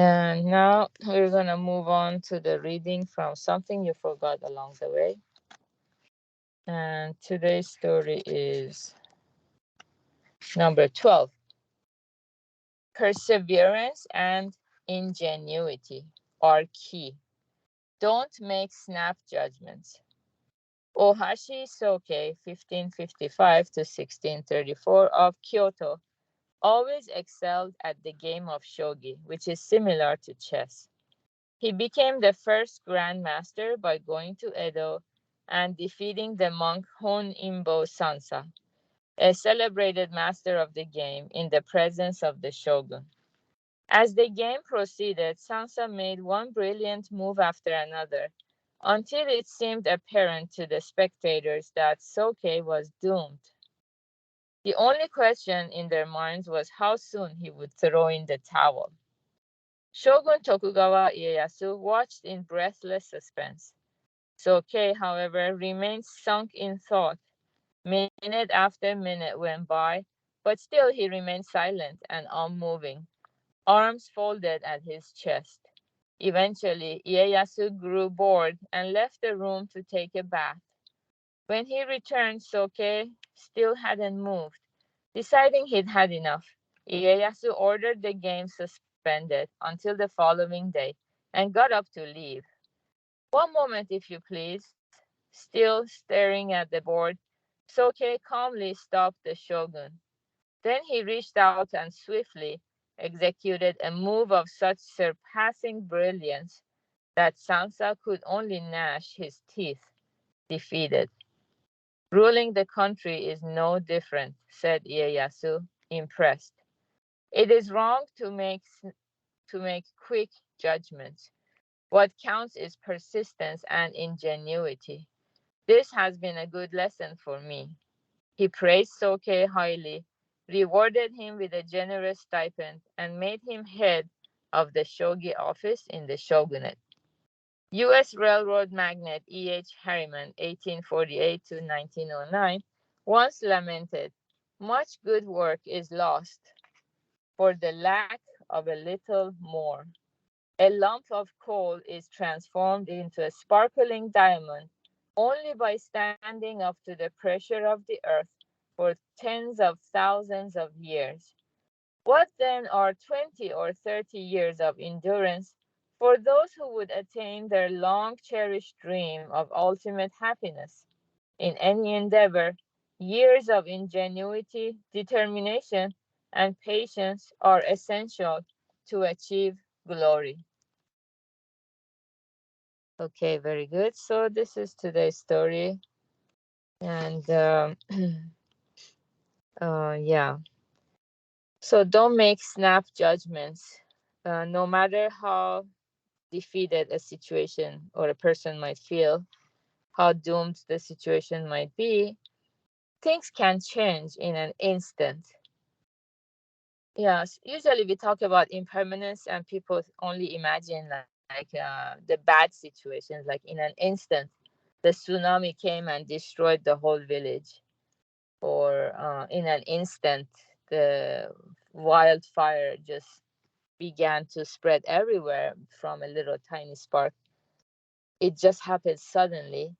And now we're going to move on to the reading from something you forgot along the way. And today's story is number 12, Perseverance and ingenuity are key. Don't make snap judgments. Ohashi Soke, 1555 to 1634 of Kyoto, always excelled at the game of shogi, which is similar to chess. He became the first grandmaster by going to Edo and defeating the monk Hon Imbo Sansa, a celebrated master of the game, in the presence of the shogun. As the game proceeded, Sansa made one brilliant move after another until it seemed apparent to the spectators that Soke was doomed. The only question in their minds was how soon he would throw in the towel. Shogun Tokugawa Ieyasu watched in breathless suspense. Soke, however, remained sunk in thought. Minute after minute went by, but still he remained silent and unmoving, arms folded at his chest. Eventually, Ieyasu grew bored and left the room to take a bath. When he returned, Soke still hadn't moved. Deciding he'd had enough, Ieyasu ordered the game suspended until the following day and got up to leave. One moment, if you please. Still staring at the board, Soke calmly stopped the shogun. Then he reached out and swiftly executed a move of such surpassing brilliance that Sansa could only gnash his teeth, defeated. Ruling the country is no different, said Ieyasu, impressed. It is wrong to make quick judgments. What counts is persistence and ingenuity. This has been a good lesson for me. He praised Soke highly, rewarded him with a generous stipend, and made him head of the shogi office in the shogunate. U.S. railroad magnate E.H. Harriman, 1848 to 1909, once lamented, "Much good work is lost for the lack of a little more. A lump of coal is transformed into a sparkling diamond only by standing up to the pressure of the earth for tens of thousands of years. What then are 20 or 30 years of endurance for those who would attain their long cherished dream of ultimate happiness? In any endeavor, years of ingenuity, determination, and patience are essential to achieve glory." Okay, very good. So this is today's story, and yeah. So don't make snap judgments, no matter how defeated a situation or a person might feel, how doomed the situation might be. Things can change in an instant. Yes, usually we talk about impermanence, and people only imagine like the bad situations, like in an instant the tsunami came and destroyed the whole village, or in an instant the wildfire just began to spread everywhere from a little tiny spark. It just happened suddenly.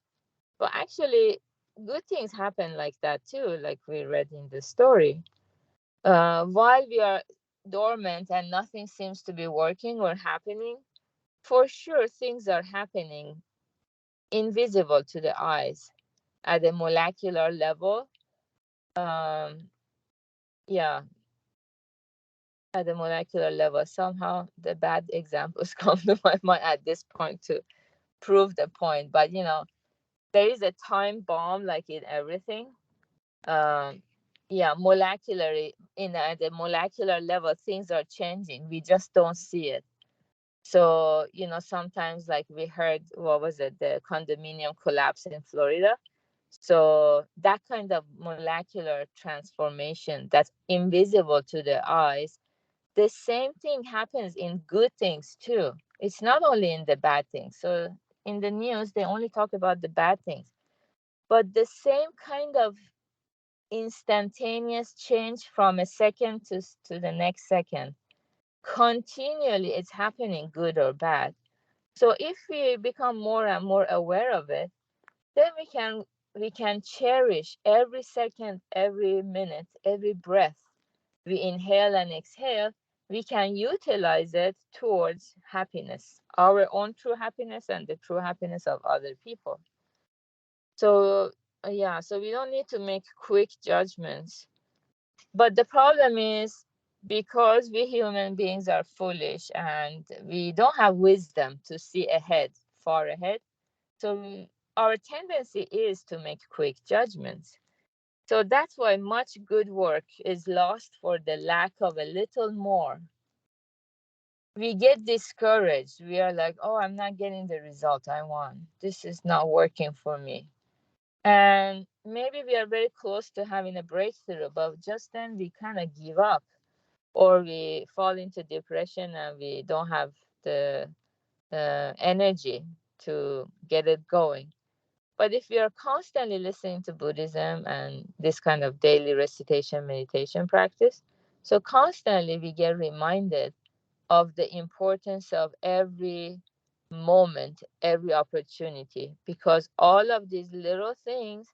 But actually, good things happen like that too, like we read in the story. While we are dormant and nothing seems to be working or happening, for sure things are happening invisible to the eyes at a molecular level. Um, yeah, at the molecular level. Somehow the bad examples come to my mind at this point to prove the point. But there is a time bomb like in everything. Um, yeah, molecularly, at the molecular level, things are changing. We just don't see it. So, sometimes like we heard, what was it, the condominium collapse in Florida. So that kind of molecular transformation that's invisible to the eyes, the same thing happens in good things too. It's not only in the bad things. So in the news, they only talk about the bad things. But the same kind of instantaneous change from a second to the next second, continually it's happening, good or bad. So if we become more and more aware of it, then we can cherish every second, every minute, every breath we inhale and exhale. We can utilize it towards happiness, our own true happiness and the true happiness of other people. So yeah, so we don't need to make quick judgments. But the problem is, because we human beings are foolish and we don't have wisdom to see ahead, far ahead. So our tendency is to make quick judgments. So that's why much good work is lost for the lack of a little more. We get discouraged. We are like, oh, I'm not getting the result I want. This is not working for me. And maybe we are very close to having a breakthrough, but just then we kind of give up, or we fall into depression and we don't have the energy to get it going. But if we are constantly listening to Buddhism and this kind of daily recitation meditation practice, so constantly we get reminded of the importance of every moment, every opportunity, because all of these little things,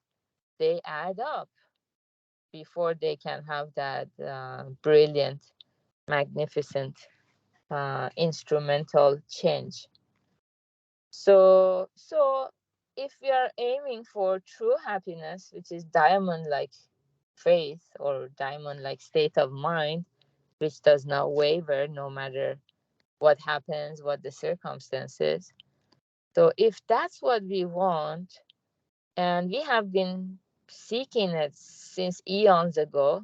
they add up before they can have that brilliant, magnificent, instrumental change. So if we are aiming for true happiness, which is diamond-like faith or diamond-like state of mind, which does not waver no matter what happens, what the circumstances. So if that's what we want, and we have been seeking it since eons ago,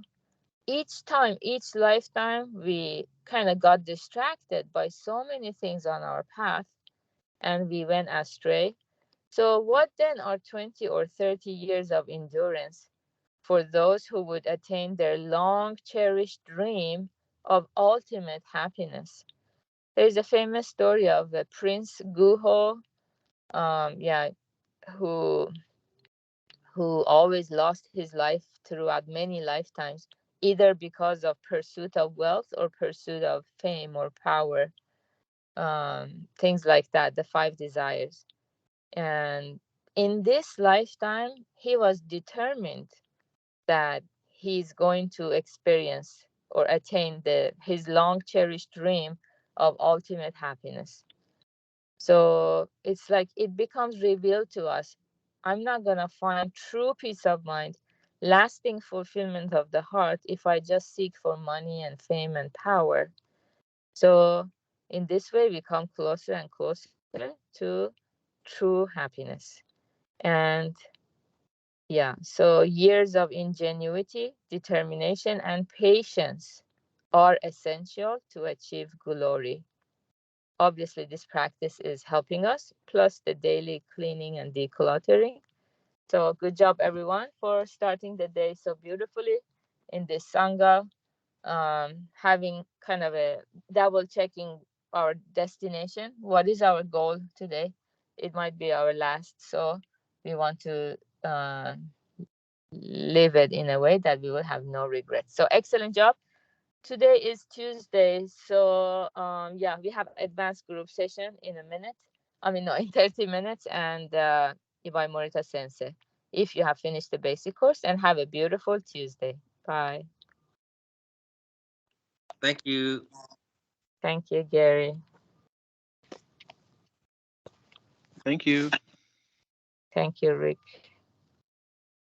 each time, each lifetime, we kind of got distracted by so many things on our path and we went astray. So, what then are 20 or 30 years of endurance for those who would attain their long cherished dream of ultimate happiness? There is a famous story of a Prince Guho, yeah, who always lost his life throughout many lifetimes, either because of pursuit of wealth or pursuit of fame or power, things like that, the five desires. And in this lifetime, he was determined that he's going to experience or attain his long cherished dream of ultimate happiness. So it's like it becomes revealed to us, I'm not going to find true peace of mind, lasting fulfillment of the heart, if I just seek for money and fame and power. So in this way, we come closer and closer to true happiness. And yeah, so years of ingenuity, determination, and patience are essential to achieve glory. Obviously, this practice is helping us, plus the daily cleaning and decluttering. So, good job, everyone, for starting the day so beautifully in this Sangha, having kind of a double checking our destination. What is our goal today? It might be our last. So, we want to live it in a way that we will have no regrets. So, excellent job. Today is Tuesday, so yeah, we have advanced group session in a minute. I mean, no, in 30 minutes, and Ibai Morita Sensei. If you have finished the basic course, and have a beautiful Tuesday. Bye. Thank you. Thank you, Gary. Thank you. Thank you, Rick.